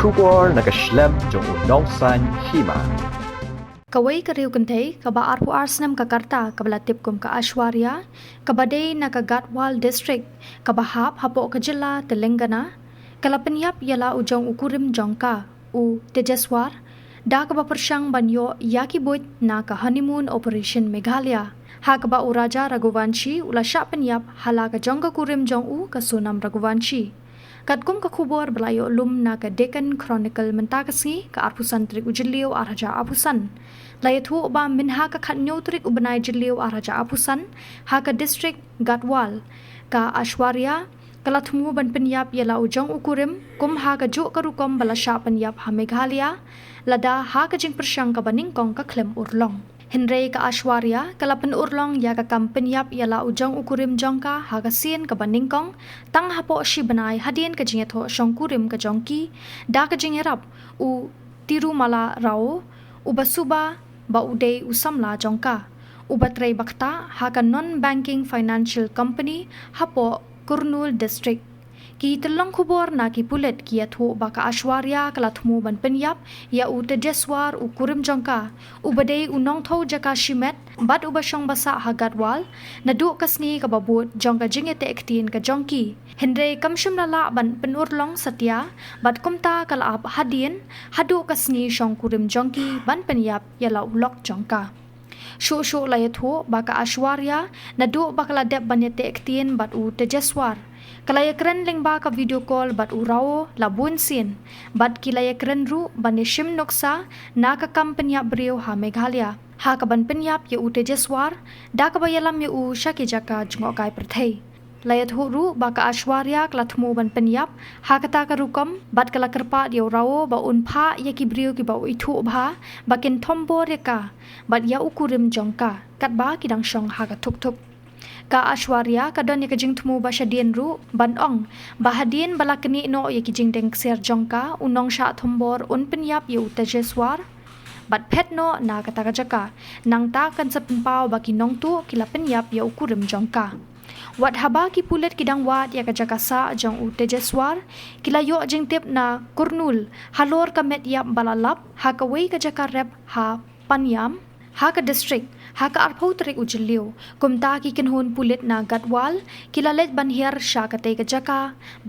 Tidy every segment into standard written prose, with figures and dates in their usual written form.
Shubor nakaslem jong Nong Hima. Kawai kariu kentei kaba arpu Sonam Kakarta kabla tipkum ka Ashwarya kabadai na ka Gatwal district kabahap hapo ka jilla Telangana kala Pynïap yala ujong Kurim jongka u Tejeswar da kaba persyang banyo yaki Buit na ka honeymoon operation Meghalaya ha kaba uraja Raghuvanshi ula syak Pynïap hala ka jongka Kurim jong u ka Sonam Raghuvanshi Katkum ka kubor belayo lum na ka Deccan Chronicle mentakasi ka arpusan trik ujiliu araja apusan. Layatu ba minha ka khatnyo trik ubanay jiliu araja apusan ha ka district Gatwal ka Ashwarya kalatmu ban Pynïap yala ujong ukurim kum ha ka juk karukom balasya Pynïap ha Meghalaya lada ha ka jing persyang ka baningkong ka klem urlong. Hinrei ka Ashwarya kalapan urlong ya ka kam Pynïap yala ujong ukurim jongka ha ka sin ka baningkong tang hapo si banay hadien ka jingetho syong kurim ka jongki da ka jingerap u tirumala rao ubasuba ba uday usamla jongka ubatrei bakta ha ka non-banking financial company hapo Kurnool district ki telong kubor na ki pulet ki athu baka Ashwarya kalathmu ban Pynïap ya u Tejeswar u Kurim jongka u badai u Nong tho jaka shimet bat u basyong basa ha Gatwal na du kasngi ka babut jongka jingete ektin ka jongki hendre kamshum lala ban penurlong satya bat kumta kala ap hadien hadu kasngi syong Kurim jongki ban Pynïap ya la ulok jongka Shu layathu baka Ashwarya na du bakala dep banyete ektin bat u Tejeswar kalaya keren leng ba ka video call bat urao labun sin bat kilaya keren ru bani Shim noksa na ka kam Pynïap brio ha Meghalaya ha ka ban Pynïap ye u Tejeswar da ka bayalam ye u syaki jaka jungokai perthei layat ru ba ka Ashwarya kalathmu ban Pynïap ha kata ka rukom bat kala kerpa dia urao ba unpha ye ki brio ki ba itu bha bakin thombor ye ka bat ya u Kurim jongka kat ba kidang syong ha ka thuk ka Ashwarya kadon ye kajing tmu ba syadien ru ban ong bahadien balakni no ye kijing deng ser jongka unong sya thombor un Pynïap ye u Tejeswar bat phet no na kata jaka nang ta kan sepenpau baki nong tu kila Pynïap ye u Kurim jongka wat haba ki pulet kidang wat ya kajaka sa jong u Tejeswar kila yo jing tip na Kurnool halor ka met yap balalap ha ka wei kajaka rep ha Pynïap ha ka district ha ka arpau trik ujiliu kumta ki kinhun pulit na Gatwal kilalet banhiar sya ka te ka jaka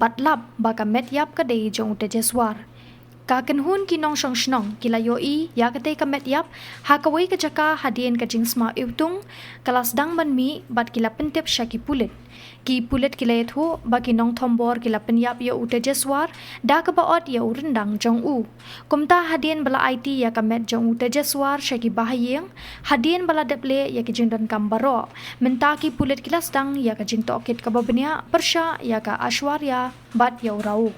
batlap baka met yap ka dei jong Tejeswar ka kinhun ki nong syong shnong kila yo i ya ka te ka met yap ha ka wei ka jaka hadien ka jing sma iutung kalas dang ban mi bat kila pentip sya ki pulit kila yethu baki nong thombor kila Pynïap ya u Tejeswar da ka baot ya u rendang jong u kumta hadien bala IT ya ka met jong u Tejeswar syaki bahayeng hadien bala deple ya ki jingdan kambaro menta ki pulit kilas dang ya ka jing tokit ka babnya persya ya ka Ashwarya bat ya u rau